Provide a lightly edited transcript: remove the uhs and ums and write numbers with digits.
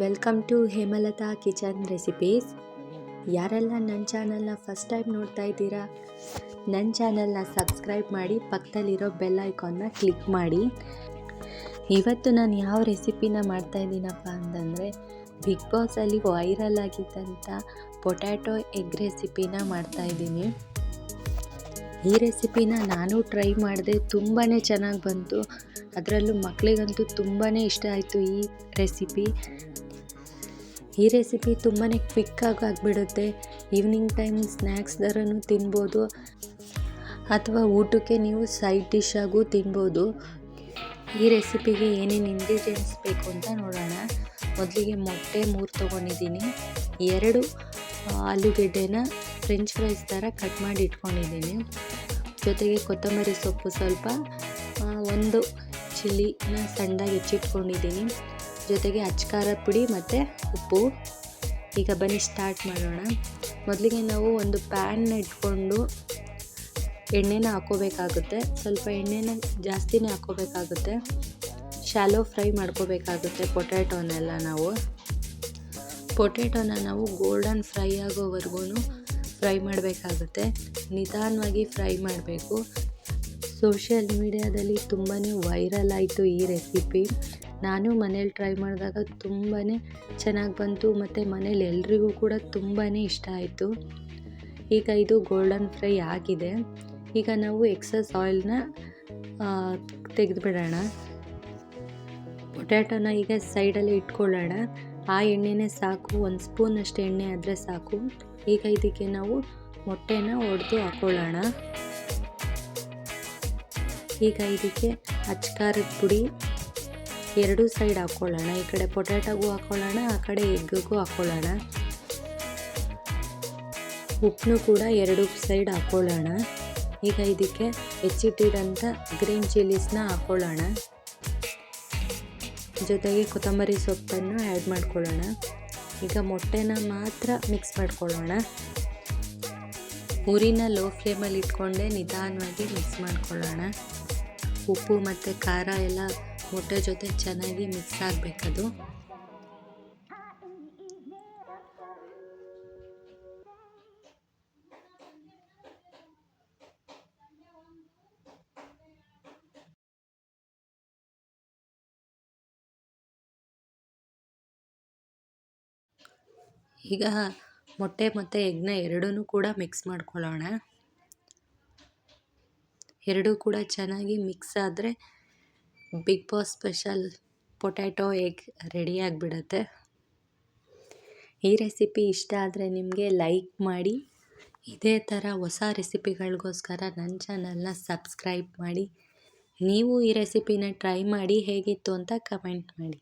Welcome to Hemalatha kitchen recipes. ಯಾರೆಲ್ಲ ನನ್ನ ಚಾನಲ್ನ ಫಸ್ಟ್ ಟೈಮ್ ನೋಡ್ತಾ ಇದ್ದೀರಾ, ನನ್ನ ಚಾನಲ್ನ ಸಬ್ಸ್ಕ್ರೈಬ್ ಮಾಡಿ, ಪಕ್ಕದಲ್ಲಿರೋ ಬೆಲ್ ಐಕಾನ್ನ ಕ್ಲಿಕ್ ಮಾಡಿ. ಇವತ್ತು ನಾನು ಯಾವ ರೆಸಿಪಿನ ಮಾಡ್ತಾಯಿದ್ದೀನಪ್ಪ ಅಂತಂದರೆ, ಬಿಗ್ ಬಾಸಲ್ಲಿ ವೈರಲ್ ಆಗಿದ್ದಂಥ ಪೊಟ್ಯಾಟೊ ಎಗ್ ರೆಸಿಪಿನ ಮಾಡ್ತಾಯಿದ್ದೀನಿ. ಈ ರೆಸಿಪಿನ ನಾನು ಟ್ರೈ ಮಾಡಿದೆ, ತುಂಬಾ ಚೆನ್ನಾಗಿ ಬಂತು. ಅದರಲ್ಲೂ ಮಕ್ಕಳಿಗಂತೂ ತುಂಬಾ ಇಷ್ಟ ಆಯಿತು ಈ ರೆಸಿಪಿ ತುಂಬಾ ಕ್ವಿಕ್ಕಾಗಿ ಆಗಿಬಿಡುತ್ತೆ. ಈವ್ನಿಂಗ್ ಟೈಮ್ ಸ್ನ್ಯಾಕ್ಸ್ ಥರನೂ ತಿನ್ಬೋದು, ಅಥವಾ ಊಟಕ್ಕೆ ನೀವು ಸೈಡ್ ಡಿಶ್ ಆಗೂ ತಿನ್ಬೋದು. ಈ ರೆಸಿಪಿಗೆ ಏನೇನು ಇಂಗ್ರೀಡಿಯೆಂಟ್ಸ್ ಬೇಕು ಅಂತ ನೋಡೋಣ. ಮೊದಲಿಗೆ ಮೊಟ್ಟೆ 3 ತೊಗೊಂಡಿದ್ದೀನಿ, 2 ಆಲೂಗೆಡ್ಡೆನ ಫ್ರೆಂಚ್ ಫ್ರೈಸ್ ಥರ ಕಟ್ ಮಾಡಿ ಇಟ್ಕೊಂಡಿದ್ದೀನಿ, ಜೊತೆಗೆ ಕೊತ್ತಂಬರಿ ಸೊಪ್ಪು ಸ್ವಲ್ಪ, 1 ಚಿಲ್ಲಿನ ಸಣ್ಣದಾಗಿ ಹೆಚ್ಚಿಟ್ಕೊಂಡಿದ್ದೀನಿ, ಜೊತೆಗೆ ಅಚ್ಕಾರದ ಪುಡಿ ಮತ್ತು ಉಪ್ಪು. ಈಗ ಬನ್ನಿ ಸ್ಟಾರ್ಟ್ ಮಾಡೋಣ. ಮೊದಲಿಗೆ ನಾವು ಒಂದು ಪ್ಯಾನ್ನ ಇಟ್ಕೊಂಡು ಎಣ್ಣೆನ ಹಾಕೋಬೇಕಾಗುತ್ತೆ. ಸ್ವಲ್ಪ ಎಣ್ಣೆನ ಜಾಸ್ತಿನೇ ಹಾಕೋಬೇಕಾಗುತ್ತೆ. ಶಾಲೋ ಫ್ರೈ ಮಾಡ್ಕೋಬೇಕಾಗುತ್ತೆ ಪೊಟ್ಯಾಟೋನ ನಾವು ಗೋಲ್ಡನ್ ಫ್ರೈ ಆಗೋವರೆಗೂ ಫ್ರೈ ಮಾಡಬೇಕಾಗುತ್ತೆ. ನಿಧಾನವಾಗಿ ಫ್ರೈ ಮಾಡಬೇಕು. ಸೋಷಿಯಲ್ ಮೀಡಿಯಾದಲ್ಲಿ ತುಂಬಾ ವೈರಲ್ ಆಯಿತು ಈ ರೆಸಿಪಿ. ನಾನು ಮನೇಲಿ ಟ್ರೈ ಮಾಡಿದಾಗ ತುಂಬಾ ಚೆನ್ನಾಗಿ ಬಂತು, ಮತ್ತು ಮನೇಲಿ ಎಲ್ರಿಗೂ ಕೂಡ ತುಂಬಾ ಇಷ್ಟ ಆಯಿತು. ಈಗ ಇದು ಗೋಲ್ಡನ್ ಫ್ರೈ ಆಗಿದೆ. ಈಗ ನಾವು ಎಕ್ಸಸ್ ಆಯಿಲ್ನ ತೆಗೆದುಬಿಡೋಣ. ಪೊಟ್ಯಾಟೋನ ಈಗ ಸೈಡಲ್ಲಿ ಇಟ್ಕೊಳ್ಳೋಣ. ಆ ಎಣ್ಣೆನೇ ಸಾಕು, 1 ಸ್ಪೂನಷ್ಟು ಎಣ್ಣೆ ಆದರೆ ಸಾಕು. ಈಗ ಇದಕ್ಕೆ ನಾವು ಮೊಟ್ಟೆನ ಒಡೆದು ಹಾಕ್ಕೊಳ್ಳೋಣ. ಈಗ ಇದಕ್ಕೆ ಅಚ್ಕಾರದ ಪುಡಿ 2 ಸೈಡ್ ಹಾಕ್ಕೊಳ್ಳೋಣ. ಈ ಕಡೆ ಪೊಟ್ಯಾಟೋಗೂ ಹಾಕ್ಕೊಳ್ಳೋಣ, ಆ ಕಡೆ ಎಗ್ಗಿಗೂ ಹಾಕ್ಕೊಳ್ಳೋಣ. ಉಪ್ಪನ್ನು ಕೂಡ 2 ಸೈಡ್ ಹಾಕ್ಕೊಳ್ಳೋಣ. ಈಗ ಇದಕ್ಕೆ ಹೆಚ್ಚಿಟ್ಟಿರೋಂಥ ಗ್ರೀನ್ ಚಿಲ್ಲೀಸ್ನ ಹಾಕ್ಕೊಳ್ಳೋಣ, ಜೊತೆಗೆ ಕೊತ್ತಂಬರಿ ಸೊಪ್ಪನ್ನು ಆ್ಯಡ್ ಮಾಡ್ಕೊಳ್ಳೋಣ. ಈಗ ಮೊಟ್ಟೆನ ಮಾತ್ರ ಮಿಕ್ಸ್ ಮಾಡ್ಕೊಳ್ಳೋಣ. ಉರಿನ ಲೋ ಫ್ಲೇಮಲ್ಲಿ ಇಟ್ಕೊಂಡೆ ನಿಧಾನವಾಗಿ ಮಿಕ್ಸ್ ಮಾಡ್ಕೊಳ್ಳೋಣ. ಉಪ್ಪು ಮತ್ತು ಖಾರ ಎಲ್ಲ ಮೊಟ್ಟೆ ಜೊತೆ ಚೆನ್ನಾಗಿ ಮಿಕ್ಸ್ ಆಗಬೇಕದು. ಈಗ ಮೊಟ್ಟೆ ಮತ್ತು ಎಗ್ನ ಎರಡೂ ಕೂಡ ಮಿಕ್ಸ್ ಮಾಡ್ಕೊಳ್ಳೋಣ. ಎರಡೂ ಕೂಡ ಚೆನ್ನಾಗಿ ಮಿಕ್ಸ್ ಆದರೆ Big Boss special potato egg ready ಆಗಿಬಿಡುತ್ತೆ. ಈ ರೆಸಿಪಿ ಇಷ್ಟ ಆದರೆ ನಿಮಗೆ ಲೈಕ್ ಮಾಡಿ. ಇದೇ ಥರ ಹೊಸ ರೆಸಿಪಿಗಳಿಗೋಸ್ಕರ ನನ್ನ ಚಾನಲ್ನ ಸಬ್ಸ್ಕ್ರೈಬ್ ಮಾಡಿ. ನೀವು ಈ ರೆಸಿಪಿನ ಟ್ರೈ ಮಾಡಿ ಹೇಗಿತ್ತು ಅಂತ ಕಮೆಂಟ್ ಮಾಡಿ.